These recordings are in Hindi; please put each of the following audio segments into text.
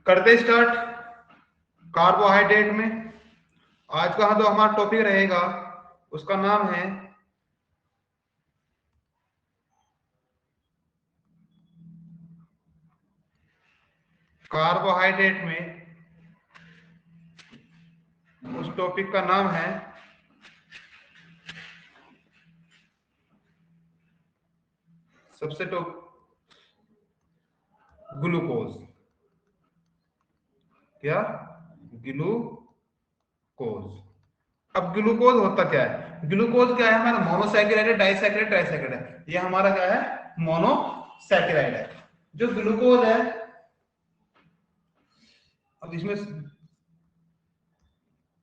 करते स्टार्ट कार्बोहाइड्रेट में। आज का जो हमारा टॉपिक रहेगा उसका नाम है कार्बोहाइड्रेट में, उस टॉपिक का नाम है सबसे ग्लूकोज। क्या? ग्लूकोज। अब ग्लूकोज होता क्या है? ग्लूकोज क्या है? हमारा मोनोसैकेराइड है, डाइसैकेराइड, ट्राइसैकेराइड है। ये हमारा क्या है? मोनोसैकेराइड है। जो ग्लूकोज है, अब इसमें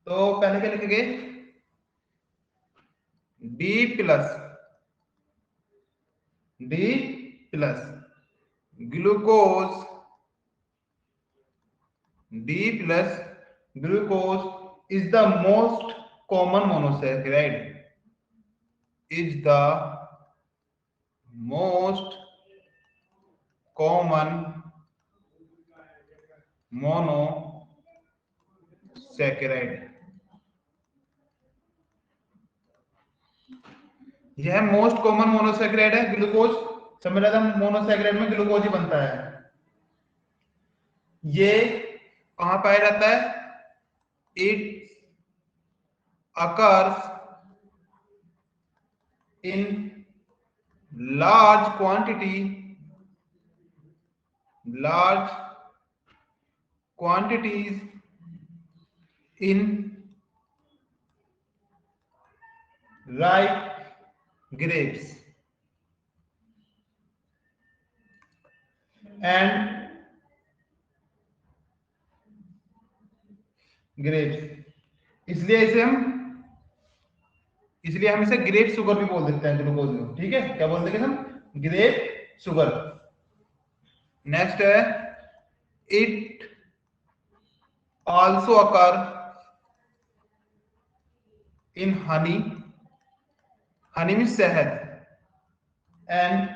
तो पहले क्या लिखेंगे? D plus glucose, D plus glucose is the most common monosaccharide, is the most common monosaccharide. यह मोस्ट कॉमन मोनोसैकेराइड है ग्लूकोज। समझ रहा था, मोनोसैकेराइड में ग्लूकोज ही बनता है। ये कहां पाया जाता है? It occurs in large quantities in ripe grapes and इसलिए हम इसे ग्रेप शुगर भी बोल देते हैं ग्लूकोज में। ठीक है, क्या बोल देंगे हम? Grape sugar. नेक्स्ट है it also occur in honey, honey mean शहद, एंड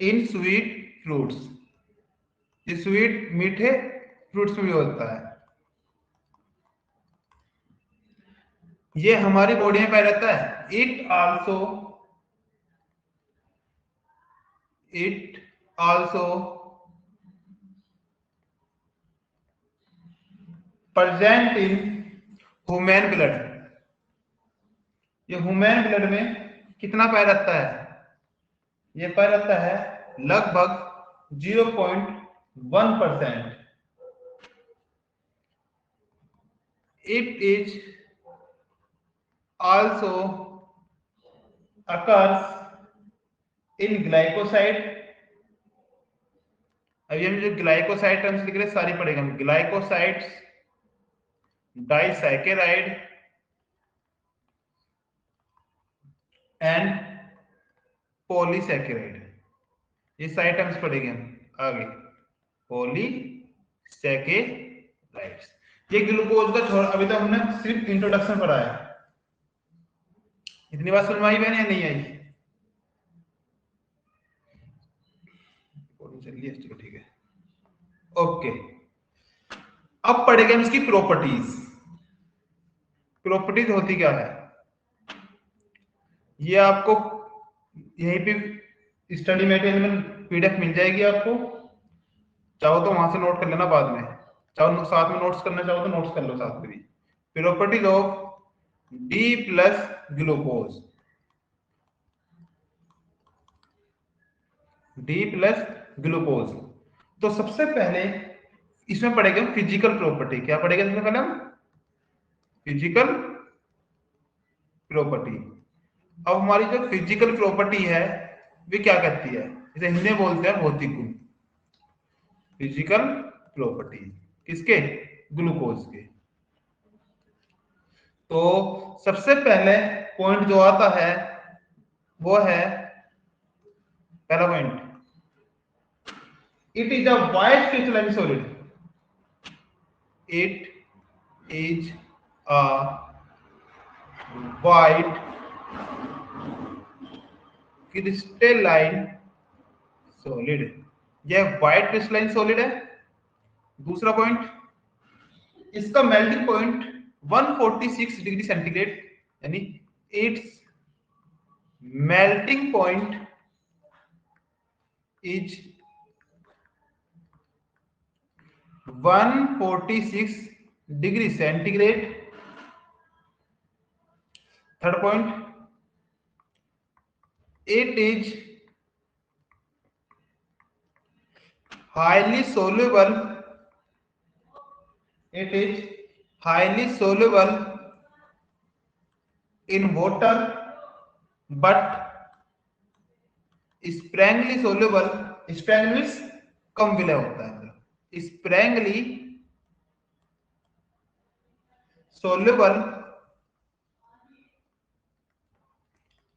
इन स्वीट फ्रूट्स। ये स्वीट मीठे फ्रूट्स में भी होता है। ये हमारी बॉडी में पाया जाता है। It also present in human blood. ये ह्यूमन ब्लड में कितना पाया जाता है? ये पाया जाता है लगभग 0.1%। It is also occurs in glycoside. अभी हम जो ग्लाइकोसाइड टर्म्स लिख रहे हैं सारी पढ़ेंगे हम। ग्लाइकोसाइड्स, डाइसैकेराइड एंड पॉलीसैकेराइड, ये सारे टर्म्स पढ़ेंगे हम आगे। पॉलीसैकेराइड्स, ये ग्लूकोज का छोड़, अभी तक हमने सिर्फ इंट्रोडक्शन पढ़ा है। इतनी बात समझ में आई बहन या नहीं आई? चलिए ठीक है, ओके। अब पढ़ेंगे हम इसकी प्रॉपर्टीज। प्रॉपर्टीज होती क्या है ये आपको यहीं पे स्टडी मटेरियल में पीडीएफ मिल जाएगी आपको। चाहो तो वहां से नोट कर लेना बाद में, चाहो साथ में नोट्स करना चाहो तो नोट्स कर लो साथ में भी। Properties of D plus glucose, D plus glucose. तो सबसे पहले इसमें पढ़ेंगे हम फिजिकल प्रॉपर्टी। क्या पढ़ेंगे सबसे पहले हम? Physical property. अब हमारी जो फिजिकल प्रॉपर्टी है वे क्या कहती है? इसे हिंदी में बोलते हैं भौतिक गुण। फिजिकल प्रॉपर्टी किसके? ग्लूकोज के। तो सबसे पहले पॉइंट जो आता है वो है पहला point, it is a white crystalline solid. It is a white crystalline solid. यह व्हाइट क्रिस्टलाइन सॉलिड है। दूसरा पॉइंट, इसका मेल्टिंग पॉइंट 146 डिग्री सेंटीग्रेड, यानी it's melting point is 146 degree centigrade. Third point, it is highly soluble, it is highly soluble in water but sparingly soluble, sparingly means कम विलय होता है, मतलब sparingly soluble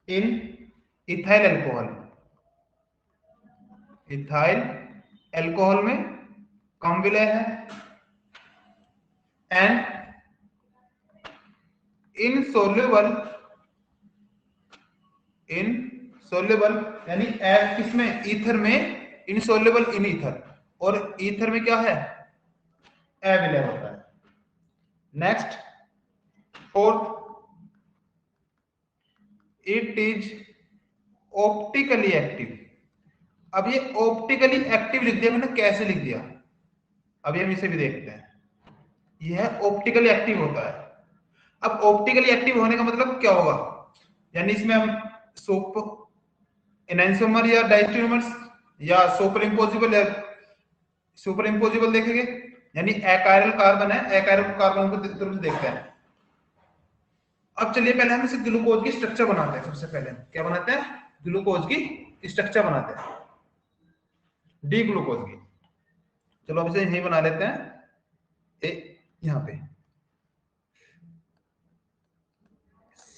in ethyl alcohol, ethyl alcohol में कम विलय है, and insoluble यानी किसमें, ईथर में, इनसोल्युबल इन ईथर, और ईथर में क्या है, अविलय होता है। Next fourth, it is optically active. अब ये ऑप्टिकली एक्टिव लिख दिया मैंने, कैसे लिख दिया अभी हम इसे भी देखते हैं। यह ऑप्टिकली एक्टिव होता है। अब ऑप्टिकली एक्टिव होने का मतलब क्या होगा, यानी इसमें हम सोप एनेंसोमर या डायस्टेरियोमर्स या सुपर इम्पोजिबल देखेंगे, यानी अकायरल कार्बन है, अकायरल कार्बन को तरफ से देखते हैं। अब चलिए पहले हम इसे ग्लूकोज की स्ट्रक्चर बनाते हैं। सबसे पहले क्या बनाते हैं, ग्लूकोज की स्ट्रक्चर बनाते हैं, डी ग्लूकोज की। चलो अब इसे यही बना लेते हैं, यहां पे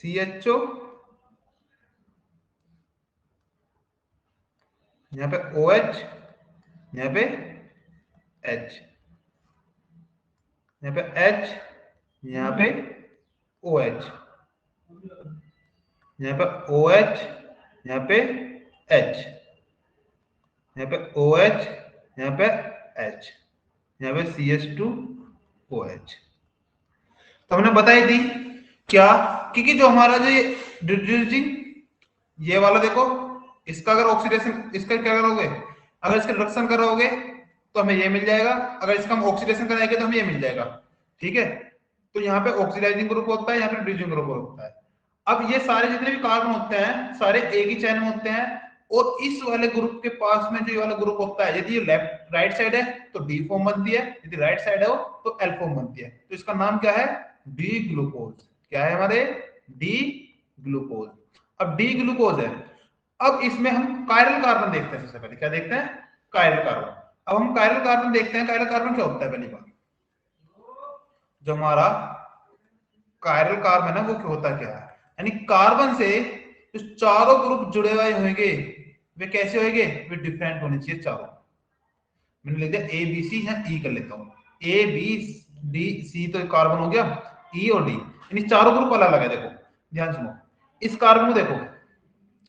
CHO, यहाँ पे OH, यहाँ पे H, यहाँ पे H, यहाँ पे OH, यहाँ पे OH, यहाँ पे H, यहाँ पे OH, यहाँ पे H, यहाँ पे CH2OH। तो हमने बताई थी क्या, क्योंकि जो हमारा जो डिड्यूसिंग ये वाला देखो, इसका अगर ऑक्सीडेशन, इसका क्या करोगे, अगर इसका रिडक्शन करोगे तो हमें ये मिल जाएगा, अगर इसका हम ऑक्सीडेशन कराएंगे तो हमें ये मिल जाएगा। ठीक है, तो यहाँ पे ऑक्सीडाइजिंग ग्रुप होता है, यहाँ पे रिड्यूसिंग ग्रुप होता है। अब ये सारे जितने भी कार्बन होते हैं सारे एक ही चैन में होते हैं, और इस वाले ग्रुप के पास में जो ये वाला ग्रुप होता है, यदि ये लेफ्ट राइट साइड है तो डी फॉर्म बनती है, यदि राइट साइड है तो एल फॉर्म बनती है। तो इसका नाम क्या है, डी ग्लूकोज। क्या है हमारे, डी ग्लूकोज। अब डी ग्लूकोज है, अब इसमें हम कायरल कार्बन देखते हैं। सबसे पहले क्या देखते हैं, कायरल कार्बन। अब हम कायरल कार्बन देखते हैं, कायरल कार्बन क्या होता है। पहली बात, जो हमारा कायरल कार्बन है वो क्या होता है, क्या है, यानी कार्बन से जो चारों ग्रुप जुड़े हुए होंगे वे कैसे होंगे, वे डिफरेंट होने चाहिए चारों। मैंने लिख दिया ए बी सी, या ई कर लेता हूँ, ए बी डी सी तो कार्बन हो गया, ई और डी, यानी चारों ग्रुप अलग अलग है। देखो ध्यान सुनो, इस कार्बन को देखो,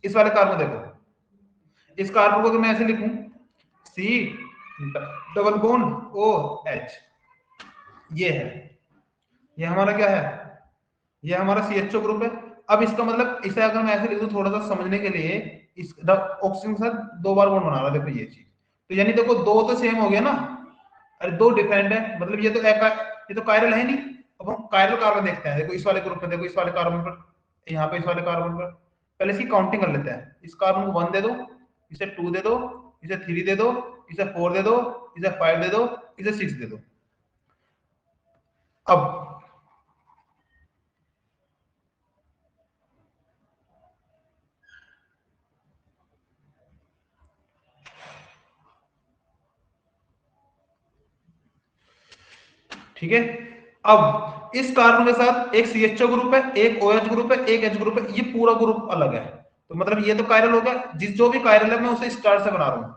इस वाले कार्बन को देखो, इस कार्बन को अगर मैं ऐसे लिखूं, C double bond O H, ये है, ये हमारा क्या है, ये हमारा CHO ग्रुप है। अब इसका मतलब इसे अगर मैं ऐसे लिख दूं थोड़ा सा समझने के लिए, इस ऑक्सीजन के साथ दो बार बॉन्ड बना रहा है, देखो ये चीज, तो यानी देखो दो तो सेम हो गया ना, अरे दो डिफरेंट है, मतलब ये तो कायरल है नहीं। अब हम कायरल कार्बन देखते हैं, देखो इस वाले ग्रुप में, देखो इस वाले कार्बन पर, यहाँ पे इस वाले कार्बन पर, पहले इसकी काउंटिंग कर लेते हैं। इस कार्बन को 1 दे दो, इसे 2 दे दो, इसे 3 दे दो, इसे 4 दे दो, इसे 5 दे दो, इसे 6 दे दो। अब ठीक है, अब इस कार्बन के साथ एक CHO ग्रुप है, एक OH ग्रुप है, एक H ग्रुप है, ये पूरा ग्रुप अलग है। तो मतलब ये तो कायरल हो गया, जो भी कायरल है मैं उसे स्टार से बना रहा हूं,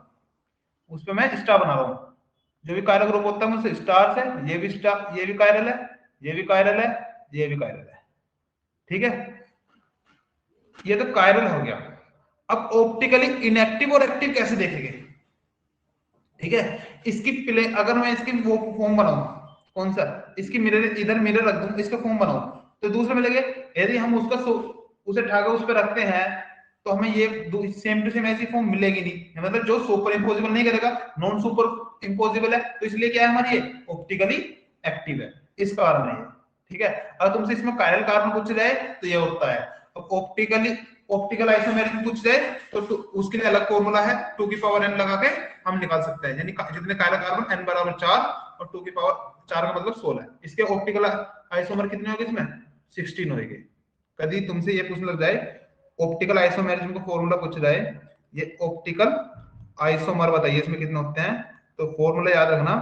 उस पे मैं स्टार बना रहा हूं। जो भी कायरल ग्रुप होता है मैं उसे स्टार से, ये भी स्टार, ये भी कायरल है, ये भी कायरल है, ये भी कायरल है। ठीक है, ये तो कायरल हो गया। अब ऑप्टिकली इनएक्टिव और एक्टिव कैसे देखेंगे, ठीक है। इसकी प्ले अगर मैं इसकी वो फॉर्म बनाऊं, कौन सा, इसकी मिरर इधर मिरर रख दूं, इसका फॉर्म बनाऊं, तो दूसरे में लगे यदि हम उसका उसे उठाकर उस पर रखते हैं तो हमें ये सेम टू सेम ऐसी फॉर्म मिलेगी नहीं, मतलब जो सुपर इम्पोजिबल नहीं करेगा, नॉन सुपर इम्पोजिबल है, तो इसलिए क्या है हमारी ये ऑप्टिकली एक्टिव है, इस कारण है ये। ठीक है। अगर तुमसे इसमें कायरल कार्बन पूछ जाए तो ये होता है। अब ऑप्टिकल आइसोमेरिज्म पूछ जाए तो उसके लिए अलग फॉर्मूला है, 2 की पावर n लगा के हम निकाल सकते हैं, यानी जितने कायरल कार्बन n बराबर 4 और 2 की पावर 4 का मतलब 16 है। इसके ऑप्टिकल आइसोमर कितने होंगे इसमें, 16 होंगे। कभी तुमसे ये पूछने लग जाए ऑप्टिकल आइसोमेरिज्म का फॉर्मूला पूछ जाए, ये ऑप्टिकल आइसोमर बताइए इसमें कितने होते हैं, तो फॉर्मूला याद रखना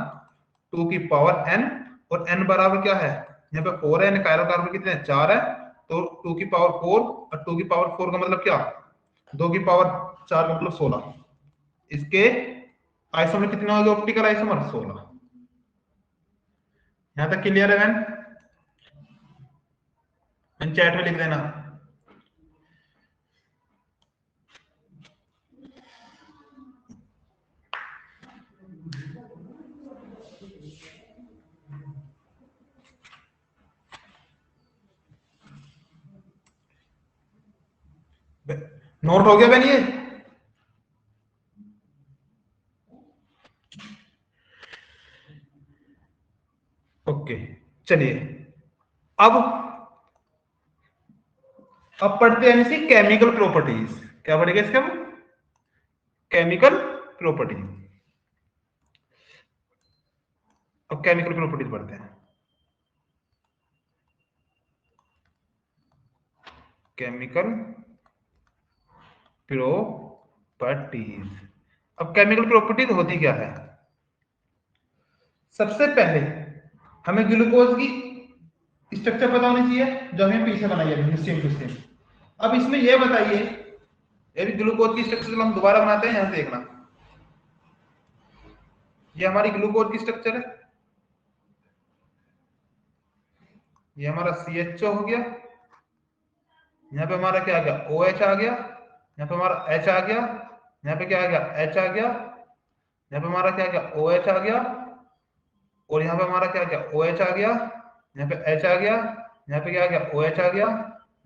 2 की पावर n, और n बराबर क्या है, यहाँ पे 4 है, कायरल कार्बन कितने हैं 4 है, तो 2 की पावर 4, और 2 की पावर 4 का मतलब क्या, 2 की पावर 4 का मतलब 16। इसके आइसोमर कितने हो गए ऑप्टिकल आइसोमर, 16। यहां तक क्लियर है मैन चैट में लिख देना। नोट हो गया बहन ये, ओके। चलिए अब पढ़ते हैं इसकी केमिकल प्रॉपर्टीज। क्या पढ़ेगा इसका, केमिकल प्रॉपर्टी। अब केमिकल प्रॉपर्टीज पढ़ते हैं। Chemical properties. अब केमिकल प्रॉपर्टीज होती क्या है, सबसे पहले हमें ग्लूकोज की स्ट्रक्चर पता होनी चाहिए जो हमें पीछे बनाई है सेम टू सेम। अब इसमें यह बताइए, ये भी ग्लूकोज की स्ट्रक्चर हम दोबारा बनाते हैं, यहां से देखना, ये हमारी ग्लूकोज की स्ट्रक्चर है, ये हमारा CHO हो गया, यहाँ पे हमारा क्या आ गया OH आ गया, यहाँ पे हमारा H आ गया, यहाँ पे क्या आ गया H आ गया, यहाँ पे हमारा क्या आ गया OH आ गया, और यहाँ पे हमारा क्या आ गया OH आ गया, यहाँ पे H आ गया, यहाँ पे क्या आ गया OH आ गया,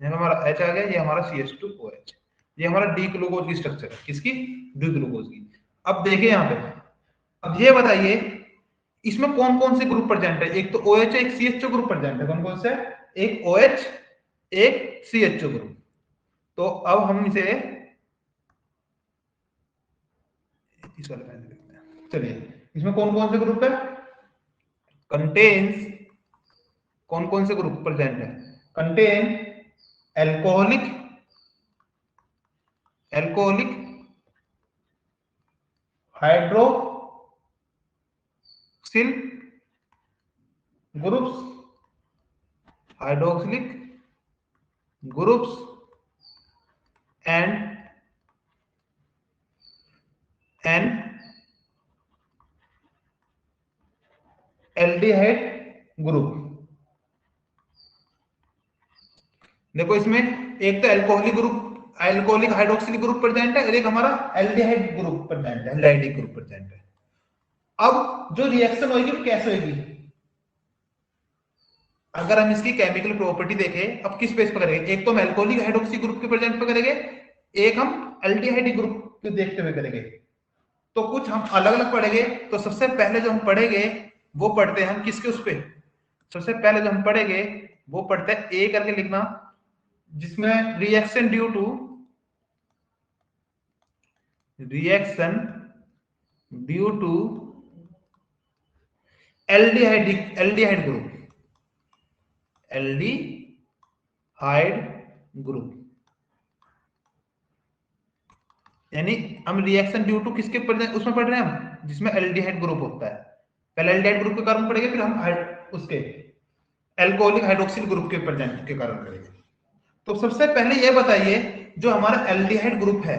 यहाँ पे हमारा H आ गया, ये हमारा CH2OH। ये हमारा डी ग्लूकोज की स्ट्रक्चर है, किसकी, डी ग्लूकोज की। अब देखिए यहाँ पे, अब ये बताइए इसमें कौन कौन से ग्रुप प्रेजेंट है, एक तो OH है, एक CHO ग्रुप प्रेजेंट है, कौन कौन से, एक OH एक CHO ग्रुप। तो अब हम इसे चलिए, इसमें कौन कौन से ग्रुप है, कंटेन्स, कौन कौन से ग्रुप प्रेजेंट है, contain alcoholic, alcoholic hydroxyl groups, hydroxylic groups and aldehyde group. देखो इसमें एक तो alcoholic group, alcoholic hydroxylic group present है, और एक हमारा एल्डिहाइड ग्रुप प्रेजेंट है, एल्डिहाइड ग्रुप प्रेजेंट है। अब जो रिएक्शन होगी वो कैसे होगी, अगर हम इसकी केमिकल प्रॉपर्टी देखें, अब किस बेस पर करेंगे, एक तो हम एल्कोहलिक हाइड्रोक्सी ग्रुप के प्रेजेंट पर करेंगे, एक हम एल्डिहाइड ग्रुप को देखते हुए करेंगे, तो कुछ हम अलग अलग पढ़ेंगे। तो सबसे पहले जो हम पढ़ेंगे वो पढ़ते हैं हम किसके उस पे, सबसे पहले जो हम पढ़ेंगे वो पढ़ते हैं ए करके लिखना, जिसमें reaction due to, reaction due to aldehyde group, aldehyde group, यानी हम रिएक्शन ड्यू टू किसके उसमें पढ़ रहे हैं हम, जिसमें एल्डिहाइड ग्रुप होता है। पहले एल्डिहाइड ग्रुप के कारण पढ़ेंगे, फिर हम उसके एल्कोहलिक हाइड्रोक्सिल ग्रुप के प्रेजेंट के कारण करेंगे। तो सबसे पहले ये बताइए जो हमारा एल्डिहाइड ग्रुप है,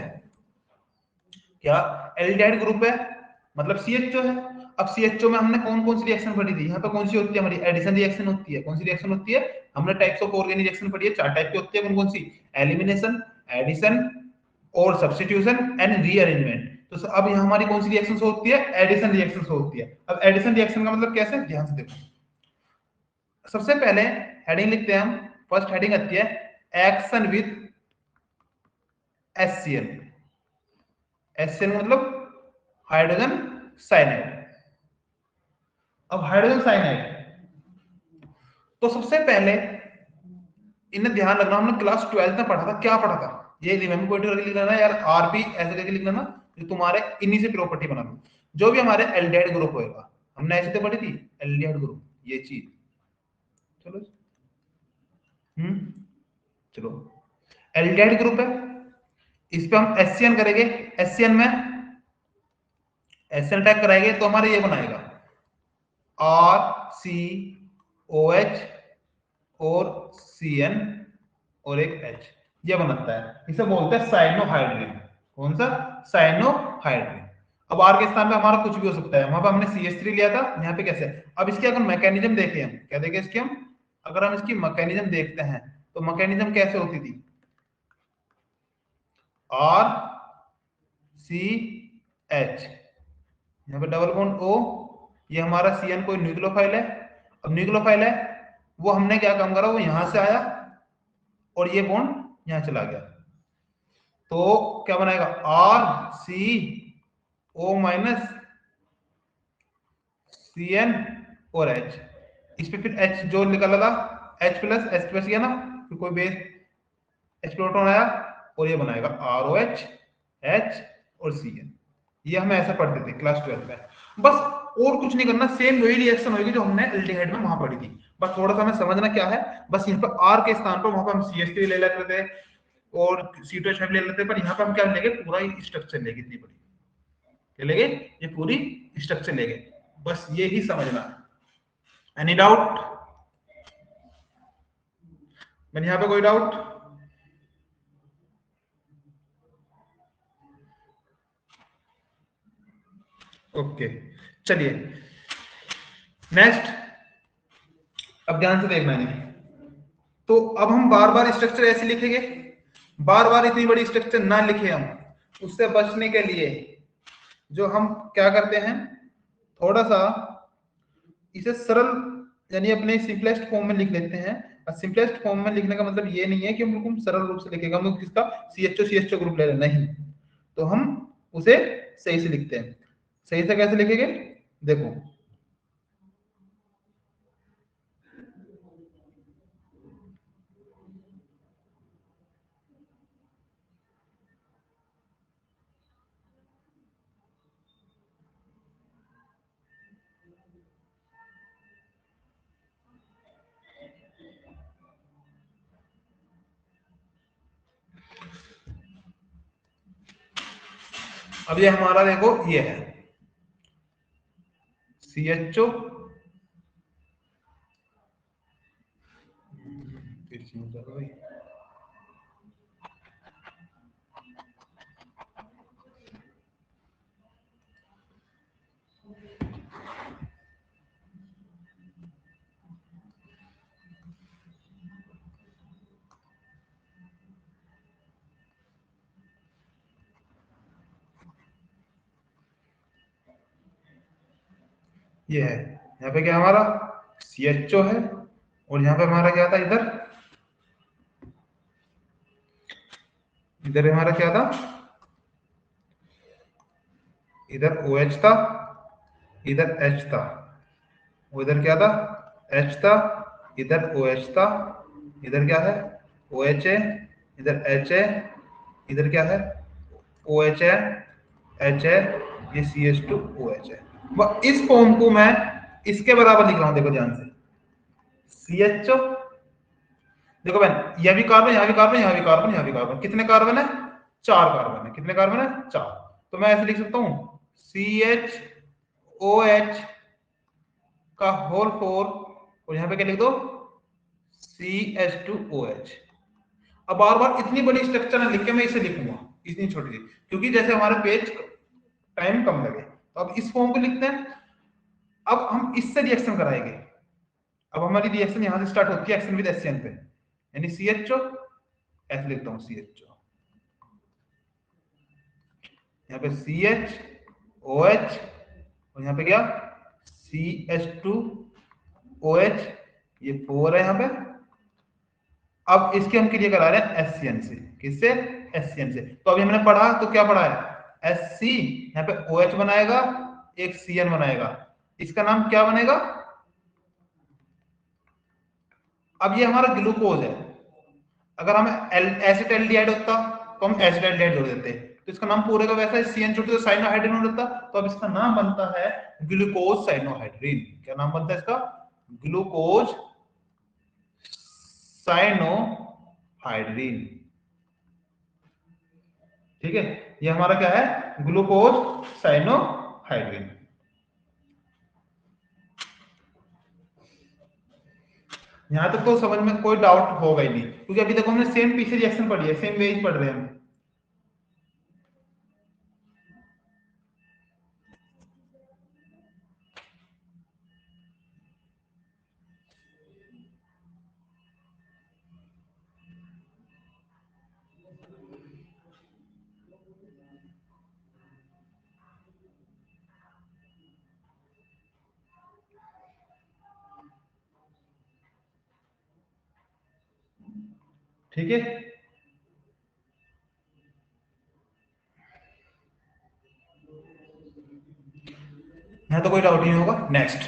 क्या एल्डिहाइड ग्रुप है, मतलब CHO है। अब CHO में हमने कौन कौन सी रिएक्शन पढ़ी थी, यहाँ पे कौन सी होती है हमारी एडिशन रिएक्शन होती है, कौन सी रिएक्शन होती है, हमने टाइप्स ऑफ ऑर्गेनिक रिएक्शन पढ़ी है, 4 टाइप की होती है, कौन कौन सी, एलिमिनेशन, एडिशन और सब्स्टिट्यूशन एंड रीअरेंजमेंट। तो अब यहाँ हमारी कौन सी रिएक्शन होती है, एडिशन रिएक्शन होती है। अब एडिशन रिएक्शन का मतलब कैसे, ध्यान से देखो। सबसे पहले हेडिंग लिखते हैं हम, फर्स्ट हेडिंग आती है एक्शन विद HCl। HCl मतलब हाइड्रोजन साइनाइड। अब हाइड्रोजन साइनाइड, तो सबसे पहले इन्हें ध्यान रखना, हमने क्लास 12 में पढ़ा था, क्या पढ़ा था, ये रिमेम्बर पॉइंट करके लिख लेना यार, आरपी ऐसे करके लिख लेना, जो तुम्हारे इन्हीं से प्रॉपर्टी बना लो। जो भी हमारे एल्डिहाइड ग्रुप होएगा, हमने ऐसे तो पढ़ी थी एल्डिहाइड ग्रुप, ये चीज। चलो चलो, एल्डिहाइड ग्रुप है, इस पे हम एससीएन करेंगे, एससीएन में एसएन टैग कराएंगे तो हमारे ये बनाएगा RCOH और CN और एक H, ये बनता है, इसे बोलते हैं साइनोहाइड्रिन। कौन सा, साइनोहाइड्रिन। अब R के स्थान पे हमारा कुछ भी हो सकता है, वहां पे हमने CH3 लिया था, यहाँ पे कैसे। अब इसकी अगर मैकेनिज्म देखें, हम क्या देखें इसकी, हम अगर हम इसकी मैकेनिज्म देखते हैं तो मैकेनिज्म कैसे होती थी, RCH, यहाँ पे डबल बॉन्ड O, ये हमारा CN कोई न्यूक्लियोफाइल है। अब न्यूक्लियोफाइल है, वो हमने क्या काम करा, वो यहां से आया और ये बॉन्ड यहां चला गया, तो क्या बनाएगा RCO माइनस CN और H। इस पे फिर H जो निकला था, H प्लस H प्लस गया ना, फिर कोई बेस H प्रोटॉन आया और ये बनाएगा ROH H और CN। ये हमें ऐसा पढ़ते थे क्लास 12 में। बस और कुछ नहीं करना, सेम वही रिएक्शन होगी जो हमने एल्डिहाइड में वहां पढ़ी थी, बस थोड़ा सा हमें समझना क्या है, बस यहाँ पे R के स्थान पर वहां पर हम CH3 ले लेते थे और C2H5 ले लेते, पर यहाँ पे हम क्या लेंगे, पूरा स्ट्रक्चर लेंगे, इतनी बड़ी क्या लेंगे, ये पूरी स्ट्रक्चर लेंगे, बस ये ही समझना है। एनी डाउट, मैंने यहाँ पे कोई डाउट, ओके चलिए नेक्स्ट। अब ध्यान से देखना है, तो अब हम बार बार स्ट्रक्चर ऐसे लिखेंगे, बार बार इतनी बड़ी स्ट्रक्चर ना लिखे हम, उससे बचने के लिए जो हम क्या करते हैं, थोड़ा सा इसे सरल यानी अपने सिंपलेस्ट फॉर्म में लिख लेते हैं। और सिंपलेस्ट फॉर्म में लिखने का मतलब ये नहीं है कि हम बिल्कुल सरल रूप से लिखेगा, हम किसका CHO ग्रुप ले लेना, नहीं, तो हम उसे सही से लिखते हैं। सही से कैसे लिखेंगे, देखो अब ये हमारा देखो ये है CHO, ये है, यहाँ पे क्या हमारा CHO है और यहाँ पे हमारा क्या था, इधर इधर हमारा क्या था, इधर OH था, इधर H था, उधर क्या था H था, इधर OH था, इधर क्या है OH है, इधर H है, इधर क्या है OH है, H है, ये CH2OH है। इस फॉर्म को मैं इसके बराबर लिख रहा हूं, देखो ध्यान से, CHO, देखो बहन, यह भी कार्बन, यहां भी कार्बन, यहां भी कार्बन, यहां भी कार्बन, कितने कार्बन है, 4 कार्बन है, कितने कार्बन है 4, तो मैं ऐसे लिख सकता हूं CHOH का होल 4 और यहां पे क्या लिख दो CH2OH। अब बार बार इतनी बड़ी स्ट्रक्चर ना लिख के मैं इसे लिखूंगा इतनी छोटी सी, क्योंकि जैसे हमारे पेज टाइम कम लगे, तो अब इस फॉर्म को लिखते हैं। अब हम इससे रिएक्शन कराएंगे, अब हमारी रिएक्शन यहां से स्टार्ट होती है एक्शन विद HCN पे, यानी CHO, ऐसे लिखता हूं CHO, यहाँ पे CH OH और यहाँ पे क्या CH2OH, ये 4 है यहाँ पे। अब इसके हम क्रिया करा रहे हैं HCN से। किससे? HCN से। तो अभी हमने पढ़ा तो क्या पढ़ा है? HC, यहाँ पे OH बनाएगा, एक CN बनाएगा, इसका नाम क्या बनेगा? अब ये हमारा ग्लूकोज है। अगर हम एसिटाल्डिहाइड होता तो हम एसिटाल्डिहाइड जोड़ देते, तो इसका नाम पूरे का वैसा CN छोटे तो साइनोहाइड्रिन हो जाता। तो अब इसका नाम बनता है ग्लूकोज साइनोहाइड्रिन। क्या नाम बनता है इसका? Glucose cyanohydrin. ठीक है, ये हमारा क्या है? Glucose cyanohydrin. यहां तक तो समझ में कोई डाउट होगा ही नहीं, क्योंकि अभी देखो हमने सेम पीछे रिएक्शन पढ़ी है, सेम वेज पढ़ रहे हैं हम। ठीक है, यहां तो कोई डाउट नहीं होगा। नेक्स्ट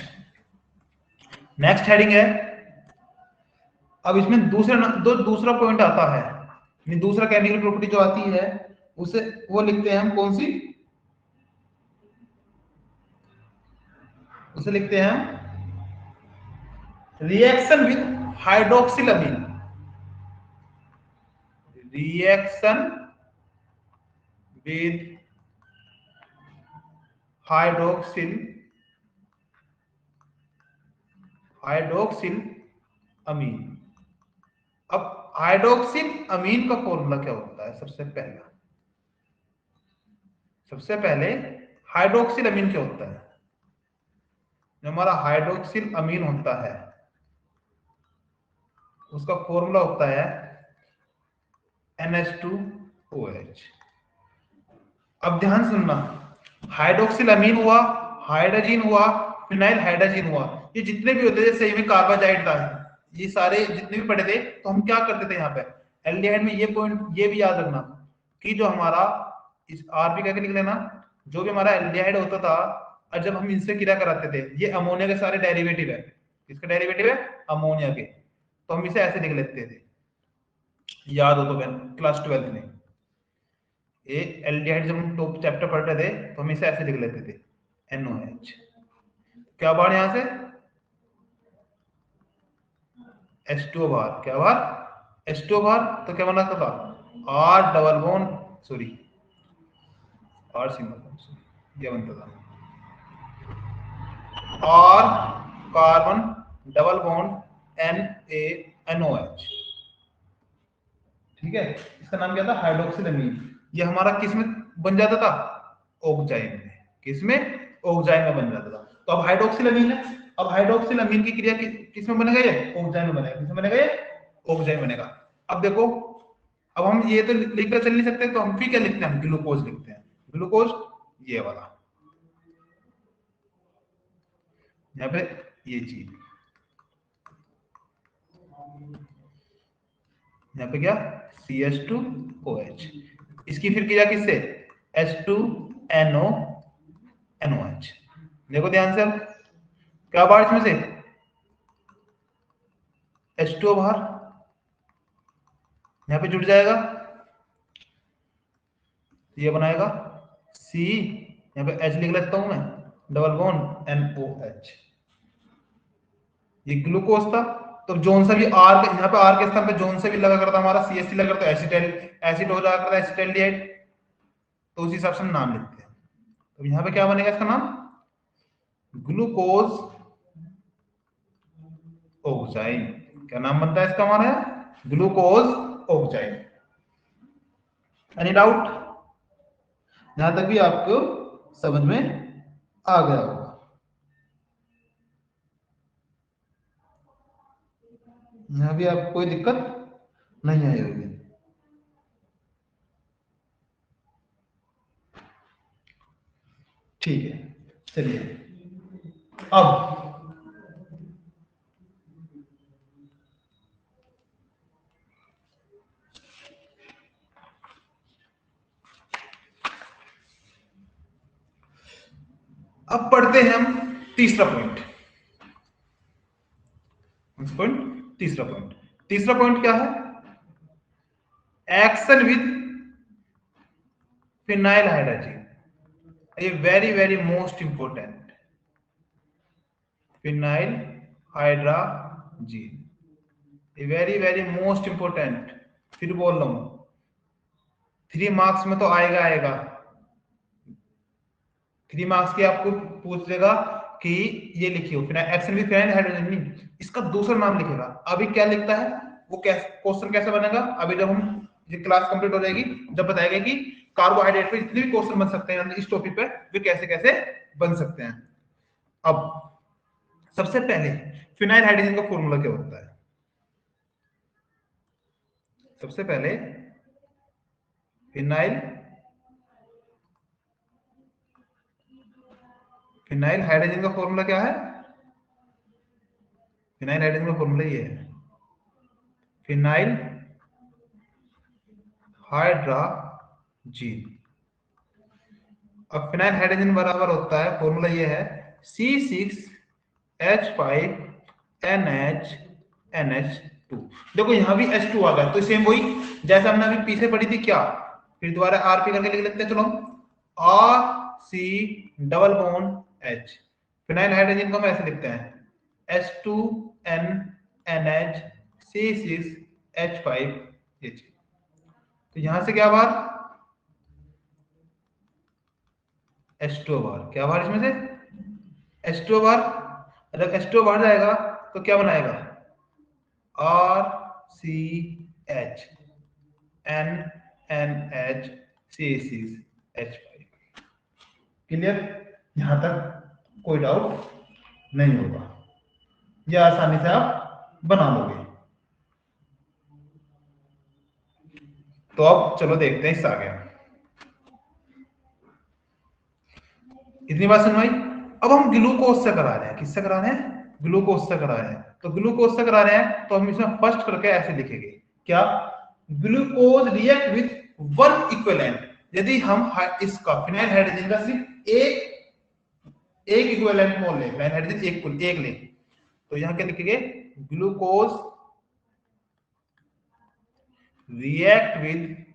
हेडिंग है। अब इसमें दूसरा पॉइंट आता है, दूसरा केमिकल प्रॉपर्टी जो आती है उसे वो लिखते हैं हम कौन सी? उसे लिखते हैं reaction with hydroxylamine. Reaction with hydroxyl amine. अब हाइड्रोक्सिल अमीन का फॉर्मूला क्या होता है? सबसे पहले हाइड्रोक्सिल अमीन क्या होता है? जो हमारा हाइड्रोक्सिल अमीन होता है उसका फॉर्मूला होता है NH2OH। अब ध्यान सुनना, हाइड्रोक्सिल अमीन हुआ, हाइड्रोजन हुआ, फिनाइल हाइड्रोजन हुआ, ये जितने भी होते थे, जैसे में कार्बाजाइड था, ये सारे जितने भी पढ़े थे, तो हम क्या करते थे यहाँ पे एल्डिहाइड में? ये पॉइंट ये भी याद रखना कि जो हमारा इस RP करके लिख लेना, जो भी हमारा एल्डिहाइड होता था, और जब हम इनसे क्रिया कराते थे, ये अमोनिया के सारे डेरिवेटिव है। किसके डेरिवेटिव है? अमोनिया के। तो हम इसे ऐसे लिख लेते थे, याद हो तो क्लास 12 में ये एल्डिहाइड जब हम टॉप चैप्टर पढ़ रहे थे तो हम इसे ऐसे लिख लेते थे NOH। क्या बाहर? यहां से H2O बाहर। क्या बाहर? H2O बाहर। तो क्या बना था? R double bond, sorry R single, ये बनता था R carbon double bond NaNOH। ठीक है, इसका नाम क्या था? हाइड्रोक्सिलामीन। ये हमारा किस में बन जाता था? ऑक्जाइड में। किस में? ऑक्जाइड में बन जाता था। तो अब हाइड्रोक्सिलामीन है, अब हाइड्रोक्सिलामीन की क्रिया किस में बनेगा? ये ऑक्जाइड में बनेगा। किस में बनेगा? ये ऑक्जाइड बनेगा। अब देखो, अब हम ये तो लिखकर चल नहीं सकते, तो हम फिर क्या लिखते हैं? हम ग्लूकोज लिखते हैं। ग्लूकोज ये वाला, यहाँ पे ये चीज, यहाँ पे क्या? CH2OH। इसकी फिर क्रिया किससे? H2NO NOH। देखो ध्यान से, अब क्या बाहर इसमें से? H2O बाहर, यहाँ पे जुड़ जाएगा, ये बनाएगा C, यहाँ पे H लिख लेता हूं मैं, डबल बॉन्ड NOH। ये ग्लूकोज था। तो जोन से भी R, यहाँ पे R के स्थान पे जोन से भी लगा करता हमारा CH लगा करता, एसिड हो जाया करता एसिटाल्डिहाइड। तो उस हिसाब से हम नाम लिखते हैं। तो यहाँ पे क्या बनेगा इसका नाम? Glucose oxide. क्या नाम बनता है इसका हमारा? Glucose oxide. Any doubt? यहां तक भी आपको समझ में आ गया होगा। यहां भी आपको कोई दिक्कत नहीं आई होगी। ठीक है, चलिए अब पढ़ते हैं हम तीसरा पॉइंट। तीसरा पॉइंट क्या है? एक्शन विद फिनाइल हाइड्रोजन, ये very very most important. Phenyl hydrogen, ये वेरी वेरी मोस्ट इंपोर्टेंट। फिर बोल रहा हूं 3 मार्क्स में तो आएगा आएगा। 3 मार्क्स की आपको पूछ देगा कि ये लिखियो एक्शन विद फिनाइल हाइड्रोजन, नहीं इसका दूसरा नाम लिखेगा। अभी क्या लिखता है वो, क्वेश्चन कैसे बनेगा अभी जब हम ये क्लास कंप्लीट हो जाएगी जब बताएगा कि कार्बोहाइड्रेट पे जितने भी क्वेश्चन बन सकते हैं इस टॉपिक पे वे कैसे कैसे बन सकते हैं। अब सबसे पहले फिनाइल हाइड्रोजन का फॉर्मूला क्या होता है? सबसे पहले फिनाइल हाइड्रोजन का फॉर्मूला क्या है? फिनाइल हाइड्रोजन का फॉर्मूला ये है, फिनाइल हाइड्रोजन। अब फिनाइल हाइड्रोजन बराबर होता है, फॉर्मूला ये है C6H5NH2। देखो यहां भी H2 आ गया तो सेम वही जैसे हमने अभी पीछे पढ़ी थी क्या, फिर दोबारा RP करके लिख लेते हैं। चलो RC double bond H, phenyl hydrogen को हम ऐसे लिखते हैं H2NNHC6H5H। तो यहां से क्या बार H2 बार, क्या बार इसमें से H2 बार। जब H2 बाहर जाएगा तो क्या बनाएगा RCHNNHC6H5। क्लियर? यहां तक कोई डाउट नहीं होगा, यह आसानी से आप बना लोगे। तो अब चलो देखते हैं इस आगे। इतनी बात सुनवाई। अब हम ग्लूकोज से करा रहे हैं, किससे करा रहे हैं? ग्लूकोज से करा रहे हैं। तो ग्लूकोज से करा रहे हैं तो हम इसमें फर्स्ट करके ऐसे लिखेंगे क्या, glucose react with one equivalent. यदि हम इसका फिनाइल हाइड्रोजन का सिर्फ एक इक्विवेलेंट मोल ले, फिनाइल हाइड्रोजन एक ले, तो यहां क्या लिखेंगे, glucose react with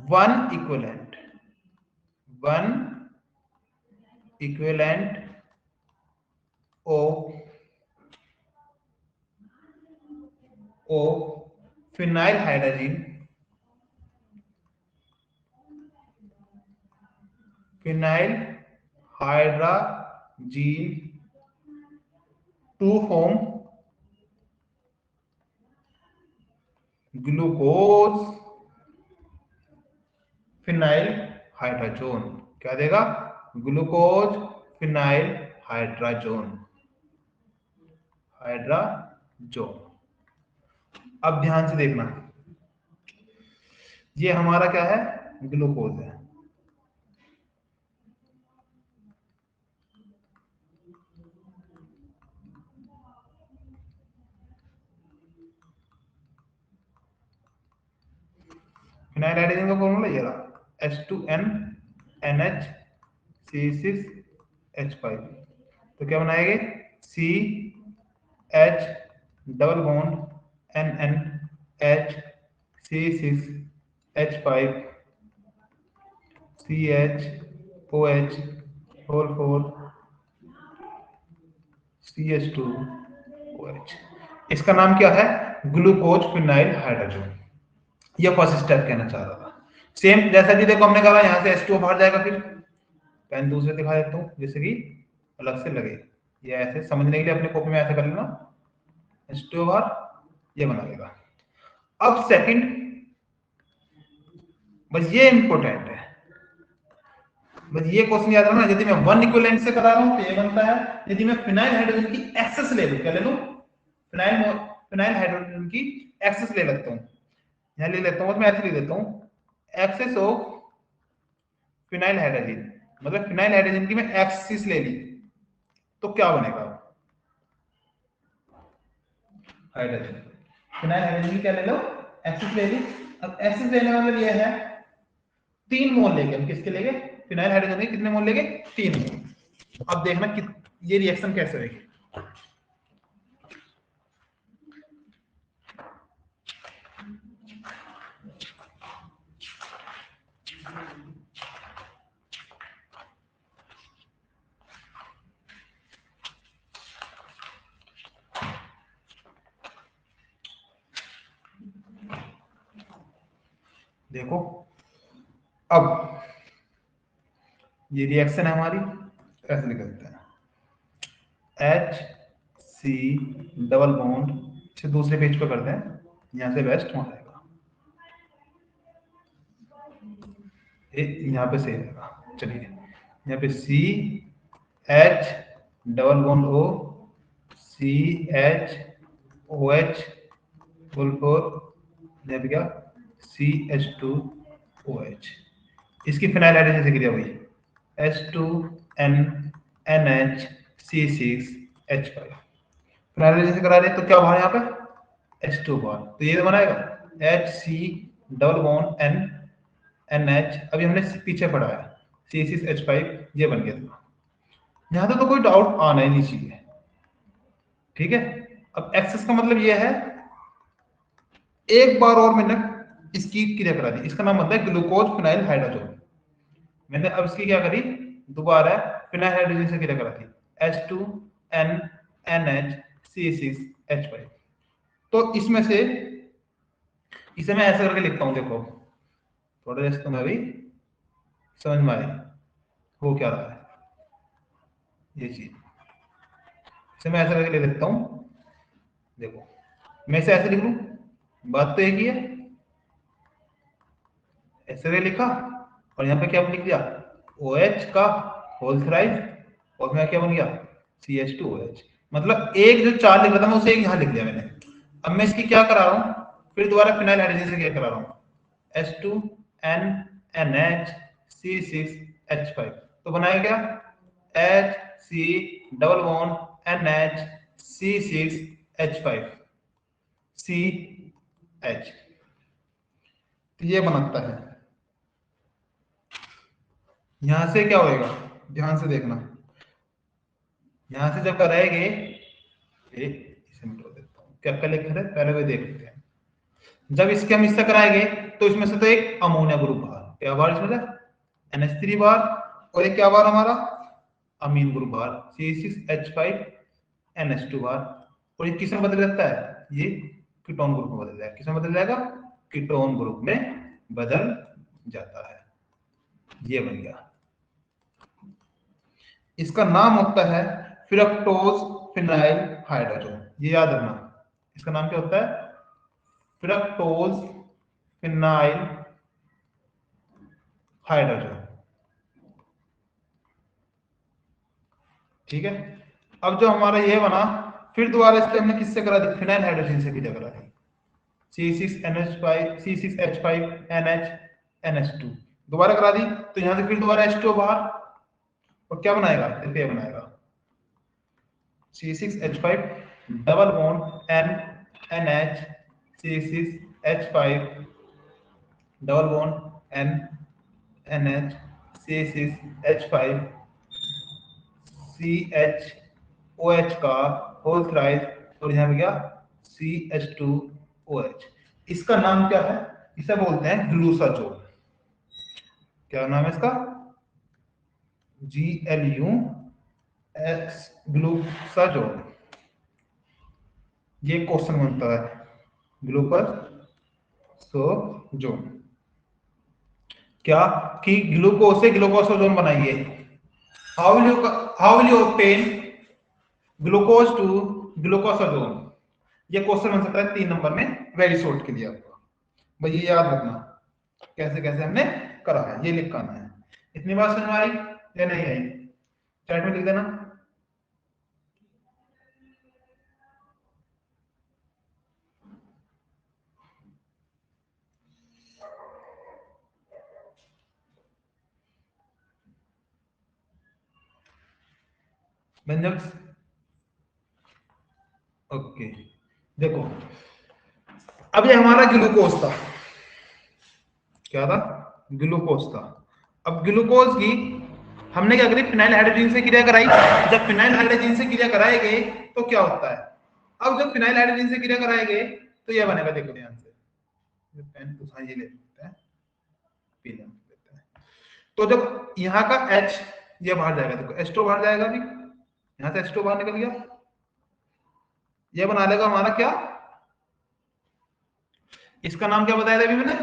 one equivalent of phenyl hydrogen to form glucose phenyl hydrogen. क्या देगा? Glucose phenyl hydrogen. अब ध्यान से देखना, ये हमारा क्या है, ग्लूकोज है। फिनाइल हाइड्रोजन का फॉर्मूला ये रहा H2NNHC6H5। तो क्या बनाएंगे, CH double bond NNHC6H5 CHOH4 CH2OH। इसका नाम क्या है, ग्लूकोज फिनाइल हाइड्रोजन। ये फर्स्ट स्टेप कहना चाह रहा था। सेम जैसा कि देखो हमने कहा यहाँ से H2O बाहर जाएगा, फिर पेन दूसरे दिखा देता हूँ जैसे कि अलग से लगे, ये ऐसे समझने के लिए अपने कॉपी में ऐसे कर लेना, H2O बाहर ये बना देगा। अब सेकंड, बस ये इंपॉर्टेंट है, बस ये क्वेश्चन याद रखना। यदि मैं वन इक्विवेलेंट से करा रहा हूं तो ये बनता है, यदि मैं फिनाइल हाइड्रोजन की एक्सेस ले लूं, क्या ले लूं, फिनाइल हाइड्रोजन की एक्सेस ले लेता हूं, यहां ले लेता हूं, तो मैं ऐसे ले लेता हूं एक्सेस ऑफ फिनाइल हाइड्रोजन, मतलब फिनाइल हाइड्रोजन की मैं एक्सिस ले ली तो क्या बनेगा हाइड्रोजन, फिनाइल हाइड्रोजन की क्या ले लो एक्सिस ले ली। अब एक्सिस लेने का मतलब ये है 3 मोल लेंगे हम, किसके लेंगे फिनाइल हाइड्रोजन के कितने मोल लेंगे 3 मोल। अब देखना कि ये रिएक्शन कैसे होगी। देखो अब ये रिएक्शन है हमारी, ऐसे निकलते हैं H C डबल बॉन्ड से दूसरे पेज पे करते हैं, यहाँ से वेस्ट वहां रहेगा, ये यहाँ पे सही रहेगा। चलिए यहाँ पे CH double bond O CHOH full four, यहाँ पे क्या CH2OH, इसकी फिनाइल हाइड्रोजन से क्रिया हुई H2N NH C6H5, phenyl hydrogen से करा रहे तो क्या बाहर यहाँ पे H2 बार, तो ये बनाएगा HC डबल बॉन्ड NNH, अभी हमने पीछे पढ़ा है C6H5, ये बन गया था। यहाँ तो कोई डाउट आना ही नहीं चाहिए, ठीक है। अब एक्सेस का मतलब ये है एक बार और मैंने इसकी क्रिया करा दी, इसका नाम बनता है ग्लूकोज फिनाइल हाइड्रोजन। मैंने अब इसकी क्या करी दोबारा फिनाइल हाइड्रोजन से क्रिया करा दी H2NNH C6H5, तो इसमें से इसे मैं ऐसा करके लिखता हूं, देखो थोड़ा जैसे तुम्हें अभी समझ में आए हो क्या रहा है ये चीज, इसे मैं ऐसा करके लिख देता हूं। देखो मैं इसे ऐसे लिख लूं, बात तो एक ही है, ऐसे लिखा और यहाँ पे क्या लिख दिया OH का होल थ्राइज, और मैं क्या बन गया CH2OH, मतलब एक जो 4 लिख रहा था मैं उसे एक यहाँ लिख दिया मैंने। अब मैं इसकी क्या करा रहा हूँ, फिर दोबारा फिनाइल हाइड्रोजन से क्या करा रहा हूँ H2NNHC6H5, तो बनाया क्या HC double bond NH C6H5 CH, तो ये बनाता है। यहां से क्या होएगा ध्यान से देखना, यहां से जब कराएंगे इसे मिटा देता हूं, क्या क्या लिखा है पहले भी देख लेते हैं। जब इसके हम इससे कराएंगे तो इसमें से तो एक अमोनिया ग्रुप बाहर, क्या बाहर इसमें से NH3 बाहर, और एक क्या बाहर हमारा अमीन ग्रुप बाहर C6H5NH2 बाहर, और ये किस में बदल जाता है ये कीटोन ग्रुप में बदल जाएगा, किस में बदल जाएगा कीटोन ग्रुप में बदल जाता है, ये बन गया। इसका नाम होता है फ्रक्टोज फिनाइल हाइड्रोजन, ये याद रखना, इसका नाम क्या होता है फ्रक्टोज फिनाइल हाइड्रोजन, ठीक है। अब जो हमारा ये बना, फिर दोबारा इसके हमने किससे करा दी फिनाइल हाइड्रोजन से क्रिया करा दी C6NH5 C6H5NH NH2, दोबारा करा दी तो यहां से फिर दोबारा H2 बाहर, और क्या बनाएगा देखिए बनाएगा C6H5 double bond NNH C6H5 double bond NNH C6H5 CHOH का होल थ्राइज, और यहाँ पे क्या CH2OH, इसका नाम क्या है इसे बोलते हैं ग्लूसाजोल, क्या नाम है इसका GLUX ग्लूसाजोल, ये क्वेश्चन बनता है ग्लूकोसोजोन, क्या कि ग्लूकोज से ग्लूकोसोजोन बनाइए, how will you obtain glucose to glucosazone, ये क्वेश्चन बन सकता है 3 नंबर में वेरी शॉर्ट के लिए आपको, भाई ये याद रखना कैसे कैसे हमने करा है, ये लिख करना है। इतनी बात समझ में आई या नहीं आई चैट में लिख देना। व्यंजक। ओके, देखो अब ये हमारा ग्लूकोज था, क्या था? ग्लूकोज था। अब ग्लूकोज की हमने क्या करी, फिनाइल हाइड्रोजन से क्रिया कराई। जब फिनाइल हाइड्रोजन से क्रिया कराएंगे तो क्या होता है? अब जब फिनाइल हाइड्रोजन से क्रिया कराएंगे तो ये बनेगा, देखो ध्यान से, पेन तो ये ले सकते हैं, पी लेते हैं। तो जब यहाँ का H ये बाहर जाएगा, देखो H2 बाहर जाएगा, भी यहाँ से H2 बाहर निकल गया, ये बना लेगा हमारा क्या, इसका नाम क्या बताया था अभी मैंने,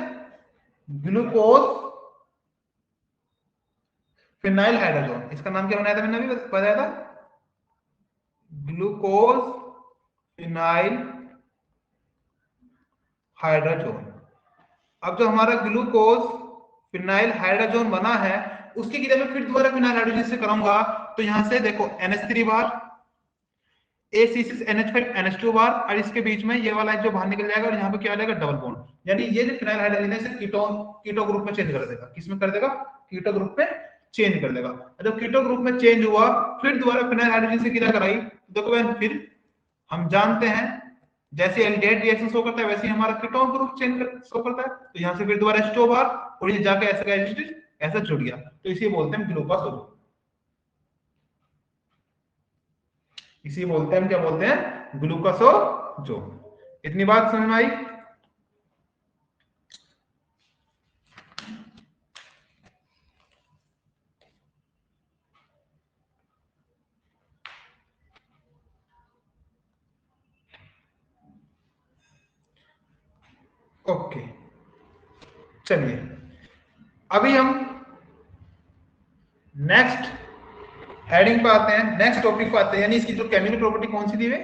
ग्लूकोज फिनाइल हाइड्रोजन। इसका नाम क्या बनाया था मैंने अभी बताया था, ग्लूकोज फिनाइल हाइड्रोजन। अब जो हमारा ग्लूकोज फिनाइल हाइड्रोजन बना है, उसकी क्रिया में फिर दोबारा फिनाइल हाइड्रोजन से करूंगा, तो यहां से देखो NH3 बार, A6NH5NH2 बार, और इसके बीच में ये वाला जो बाहर निकल जाएगा, और यहाँ पे क्या आ जाएगा, डबल बॉन्ड। यानी ये जो फिनाइल हाइड्रोजन है, इसे कीटो ग्रुप में चेंज कर देगा। किसमें कर देगा? कीटो ग्रुप में चेंज कर देगा। जब कीटो ग्रुप में चेंज हुआ, फिर दोबारा फिनाइल हाइड्रोजन से क्रिया कराई, देखो बहन, फिर हम जानते हैं जैसे एल्डिहाइड रिएक्शन शो करता है, वैसे ही हमारा कीटोन ग्रुप चेंज शो करता है। तो यहाँ से फिर दोबारा H2 बार, और ये जाके ऐसा जुड़ गया, तो इसे बोलते हैं ग्लूकोज। इसी बोलते हैं हम, क्या बोलते हैं, ग्लूकोसो। इतनी बात समझ में आई? ओके, चलिए अभी हम नेक्स्ट हेडिंग पे आते हैं, नेक्स्ट टॉपिक पे आते हैं। यानी इसकी जो केमिकल प्रॉपर्टी कौन सी थी वे,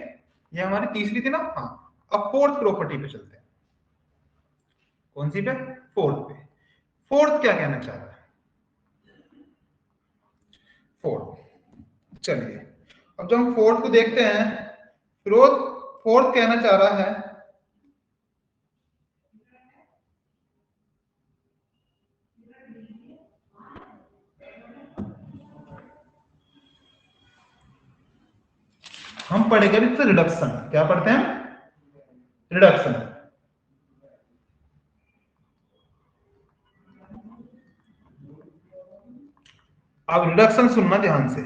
ये हमारी तीसरी थी ना। हाँ, अब फोर्थ प्रॉपर्टी पे चलते हैं। कौन सी पे? फोर्थ पे। फोर्थ क्या कहना चाह रहा है? फोर्थ, चलिए अब जब हम फोर्थ को देखते हैं, फोर्थ फोर्थ कहना चाह रहा है हम पढ़ेंगे अभी रिडक्शन। क्या पढ़ते हैं? रिडक्शन। अब रिडक्शन सुनना ध्यान से।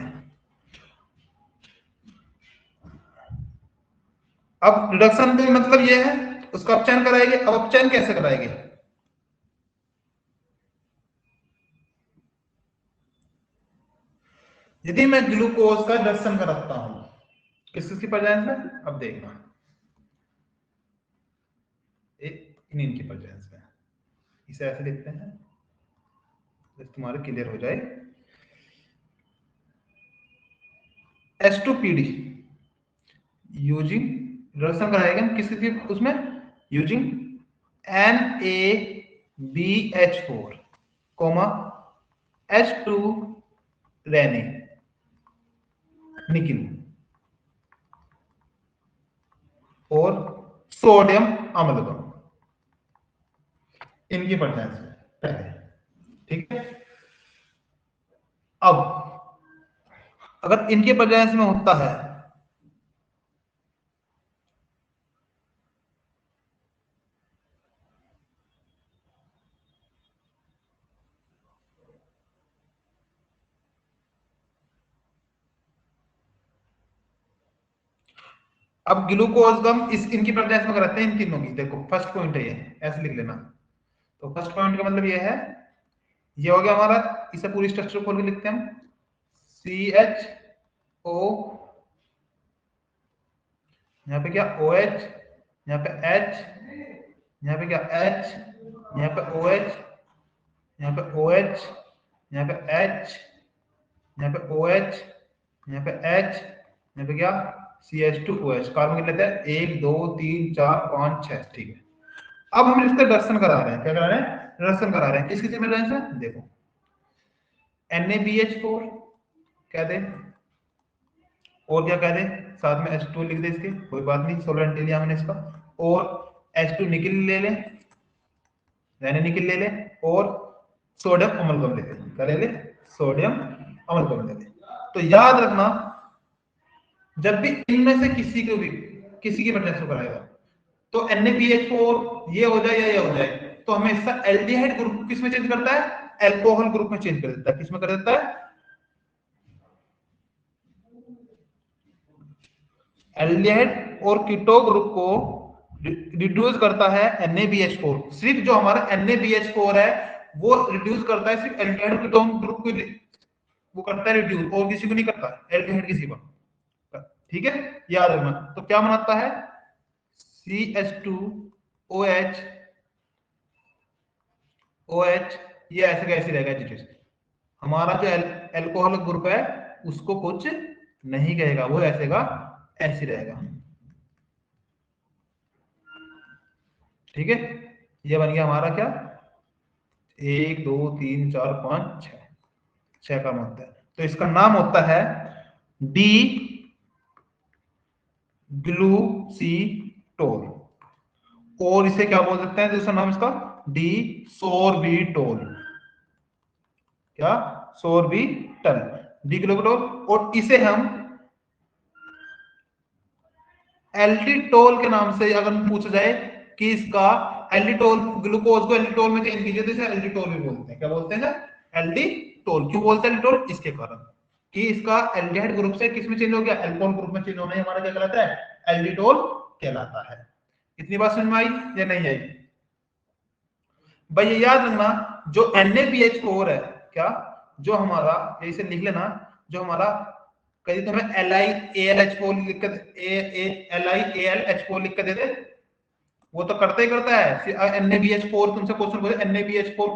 अब रिडक्शन का मतलब ये है, उसका अपचयन कराएंगे। अब अपचयन कैसे कराएंगे? यदि मैं ग्लूकोज का रिडक्शन कराता हूं किसकी प्रेजेंस में, अब देखना, इन्हीं की प्रेजेंस में, इसे ऐसे लिखते हैं तुम्हारे क्लियर हो जाए। H2PD यूजिंग रिडक्शन कराएंगे हम किसकी, उसमें यूजिंग NaBH4 कोमा H2 रेनी निकिल और सोडियम अम्लगम, इनकी प्रेजेंस में पहले। ठीक है, अब अगर इनके प्रेजेंस में होता है, अब ग्लूकोज का हम इस इनकी प्रेजेंस में कराते हैं, इन तीनों की। देखो फर्स्ट पॉइंट है ये, ऐसे लिख लेना। तो फर्स्ट पॉइंट का मतलब ये है, ये हो गया हमारा, इसे पूरी स्ट्रक्चर खोल के लिखते हैं हम। CHO, यहाँ पे क्या OH, यहाँ पे H, यहाँ पे क्या H, यहाँ पे OH, यहाँ पे OH, यहाँ पे H, यहाँ पे OH, यहाँ पे H, यहाँ पे क्या CH2OH। कार्बन कितने लेते हैं? 1 2 3 4 5 6। ठीक है, अब हम इसका रिडक्शन करा रहे हैं। क्या करा रहे हैं? रिडक्शन करा रहे हैं। किस किस में रिडक्शन? देखो NaBH4 कह दे, और क्या कह दे, साथ में H2 लिख दे, इसके कोई बात नहीं, सोलवेंट ले लिया हमने इसका, और H2 निकल ले ले, यानी निकल ले ले, और सोडियम अम्लगम ले ले। क्या ले ले? सोडियम अम्लगम ले ले। तो याद रखना, जब भी इनमें से किसी की ट्रांसफर कराएगा तो NaBH4 ये हो जाए या ये हो जाए तो हमेशा एल्डिहाइड ग्रुप किस में चेंज करता है, एल्कोहल ग्रुप में चेंज कर देता है। किसमें कर देता है, एल्डिहाइड और कीटो ग्रुप को रिड्यूस करता है NaBH4। सिर्फ जो हमारा NaBH4 है वो रिड्यूस करता है सिर्फ एल्डिहाइड कीटोन ग्रुप को, वो करता है रिड्यूस, और किसी को नहीं करता एल्डिहाइड किसी को। ठीक है, याद रखना। तो क्या बनाता है, CH2OH OH, ये ऐसे कैसे रहेगा एजिटेशन। हमारा जो एल्कोहलिक ग्रुप है उसको कुछ नहीं कहेगा, वो ऐसे का ऐसे रहेगा। ठीक है, ये बन गया हमारा क्या, 1 2 3 4 5 6, 6 का होता है। तो इसका नाम होता है डी ग्लूसीटोल, और इसे क्या बोल सकते हैं दूसरा नाम इसका, डी सोर्बिटोल। क्या, सोर्बिटल, डी ग्लूकोटोल। और इसे हम एल्डिटोल के नाम से अगर पूछा जाए कि इसका एल्डिटोल, ग्लूकोज को एल्डिटोल में चेंज कीजिए तो इसे एल्डिटोल भी बोलते हैं। क्या बोलते हैं, एल्डिटोल। क्यों बोलते हैं एल्डिटोल, इसके कारण कि इसका एल्डिहाइड ग्रुप से किस में चेंज हो गया, एल्कोहल ग्रुप में चेंज होना ही हमारा क्या कहलाता है, एल्डिटोल कहलाता है। इतनी बात समझ में आई या नहीं आई। भाई ये याद रखना, जो NaBH4 है, क्या, जो हमारा, इसे लिख लेना, जो हमारा कहीं तो हमें LiAlH4 लिख कर LiAlH4 लिख कर दे दे, वो तो करता ही करता है। NaBH4 तुमसे क्वेश्चन बोले NaBH4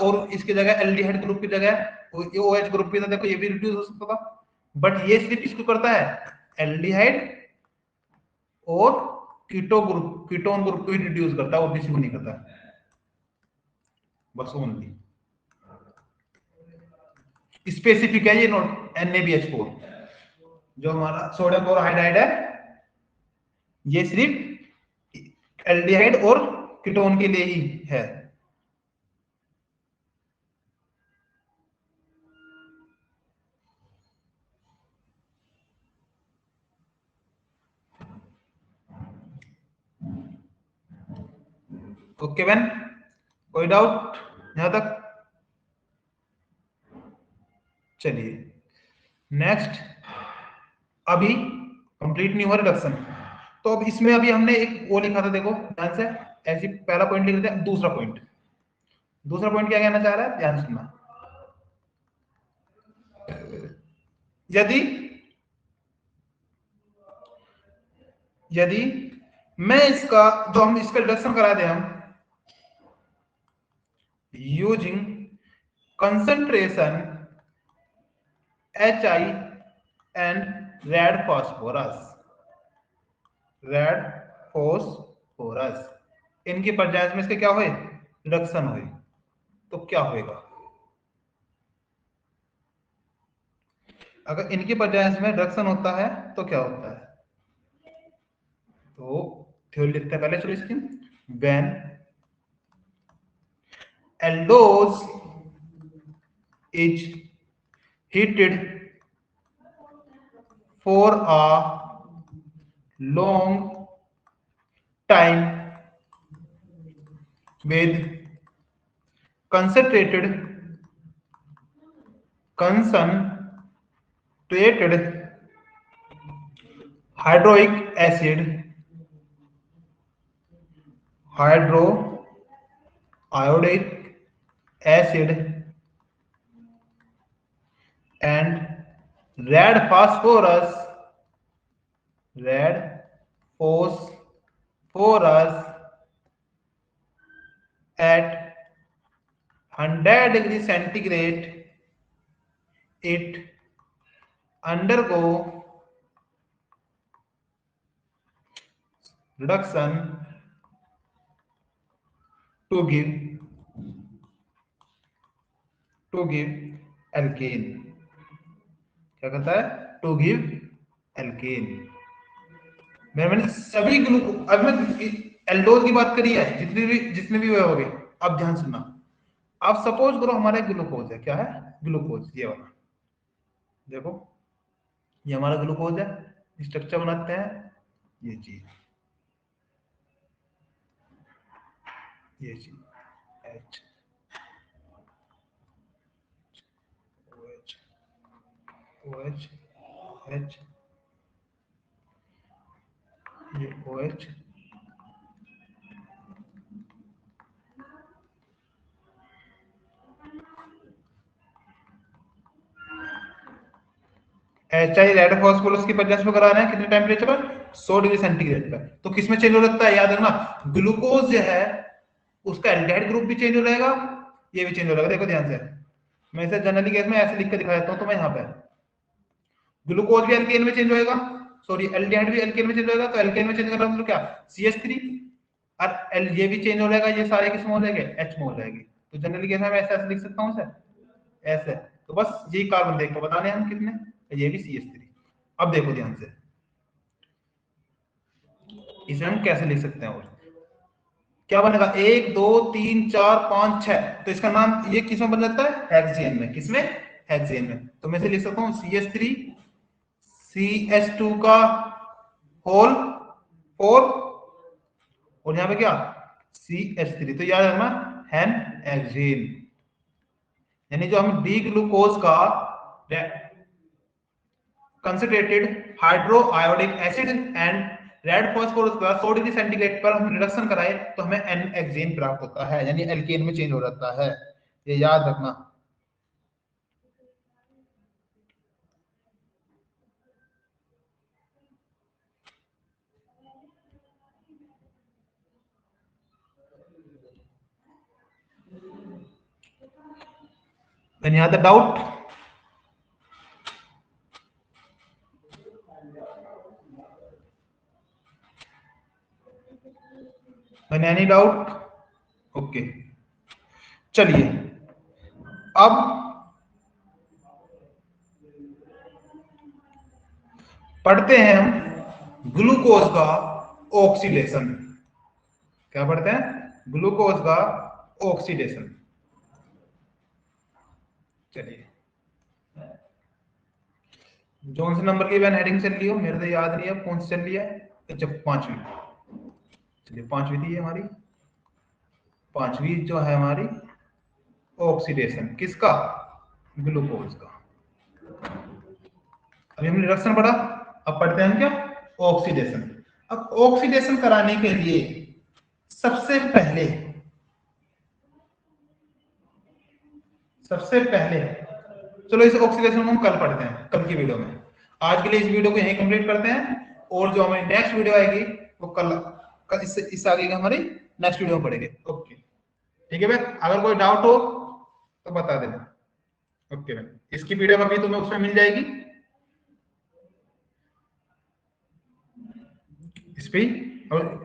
और इसकी जगह एल्डिहाइड ग्रुप की जगह OH ग्रुप की, देखो ये भी रिड्यूस हो सकता था, बट ये सिर्फ इसको करता है एल्डिहाइड और कीटोन ग्रुप को ही रिड्यूस करता है, और किसी को नहीं करता, बस ओनली स्पेसिफिक है ये नोट। NaBH4 जो हमारा सोडियम क्लोराइड है, ये सिर्फ एल्डिहाइड और कीटोन के लिए ही है। ओके बेन, कोई डाउट यहां तक। चलिए नेक्स्ट, अभी कंप्लीट नहीं हुआ रिडक्शन, तो अब इसमें अभी हमने एक वो लिखा था, देखो ध्यान से, ऐसी पहला पॉइंट लिख लेते हैं। दूसरा पॉइंट क्या कहना चाह रहा है, ध्यान सुनना। यदि यदि मैं इसका, जो हम इसका रिडक्शन करा दें हम using concentration HI and red phosphorus, इनकी पर्याय में इसके क्या हुए, रिडक्शन हुए, तो क्या होएगा, अगर इनकी पर्याय में रिडक्शन होता है तो क्या होता है। तो थ्योरी लिखते हैं पहले, चलो इसकी, when aldose is heated for a long time with concentrated hydroic acid, hydroiodic acid and red phosphorus at 100 degree centigrade, it undergo reduction to give alkane। क्या कहता है, टू गिव एल्केन। मैंने सभी ग्लूको, अब मैं एल्डोज की बात करी है, जितने भी हो गए। अब ध्यान सुनना, अब सपोज करो हमारा ग्लूकोज है, क्या है, ग्लूकोज ये वाला, देखो ये हमारा ग्लूकोज है, स्ट्रक्चर बनाते हैं ये चीज, ये चीज H OH OH H, ये OH HI रेड फास्फोरस की प्रेजेंस में कराना है कितने टेम्परेचर पर, 100 डिग्री सेंटीग्रेड पर। तो किसमें चेंज हो जाता है, याद रखना ग्लूकोज जो है उसका एल्डिहाइड ग्रुप भी चेंज हो जाएगा, ये भी चेंज हो जाएगा। देखो ध्यान से, मैं इसे जनरली केस में ऐसे लिख के दिखा देता हूं, तो मैं यहाँ पे ग्लूकोज भी एल्केन में चेंज होएगा, सॉरी एल्डिहाइड भी एल्केन में चेंज होएगा, तो एल्केन में चेंज करना मतलब क्या, CH3, और ये भी चेंज हो जाएगा, ये सारे किस में हो जाएंगे, H में हो जाएगी। तो जनरली केस में मैं ऐसे ऐसे लिख सकता हूं सर, ऐसे। तो बस यही कार्बन देख के बताने हम कितने, ये भी CH3। अब देखो ध्यान से, इसे हम कैसे लिख सकते हैं, और क्या बनेगा, 1 2 3 4 5 6, तो इसका नाम ये किसमें बन जाता है, हेक्सेन में। किसमें, हेक्सेन में। तो मैं इसे लिख सकता हूँ CH3 CH2 का होल 4, और यहाँ पे क्या, CH3। तो याद रखना हेन हेक्सेन, यानी जो हम डी ग्लूकोज का concentrated hydro iodic acid and red phosphorus का 100 डिग्री सेंटीग्रेड पर हम रिडक्शन कराए तो हमें एन हेक्सेन प्राप्त होता है, यानी एल्केन में चेंज हो जाता है, ये याद रखना। Any other doubt? Any doubt? Okay, चलिए अब पढ़ते हैं हम ग्लूकोज का ऑक्सीडेशन। क्या पढ़ते हैं, ग्लूकोज का ऑक्सीडेशन। चलिए, कौन से नंबर की वैन हेडिंग चल रही हो, मेरे तो याद नहीं है कौन सी चल रही है, अच्छा 5वीं। चलिए 5वीं थी हमारी, 5वीं जो है हमारी ऑक्सीडेशन किसका, ग्लूकोज का। अभी हमने रिडक्शन पढ़ा, अब पढ़ते हैं हम क्या, ऑक्सीडेशन। अब ऑक्सीडेशन कराने के लिए सबसे पहले चलो इस ऑक्सीडेशन को हम कल पढ़ते हैं, कल की वीडियो में। आज के लिए इस वीडियो को यहीं कंप्लीट करते हैं, और जो हमारी नेक्स्ट वीडियो आएगी वो कल इस आगे का हमारी नेक्स्ट वीडियो में पढ़ेंगे। ओके ठीक है भाई, अगर कोई डाउट हो तो बता देना। ओके भाई, इसकी पीडीएफ अभी तुम्हें उसमें मिल जाएगी, इस पे। और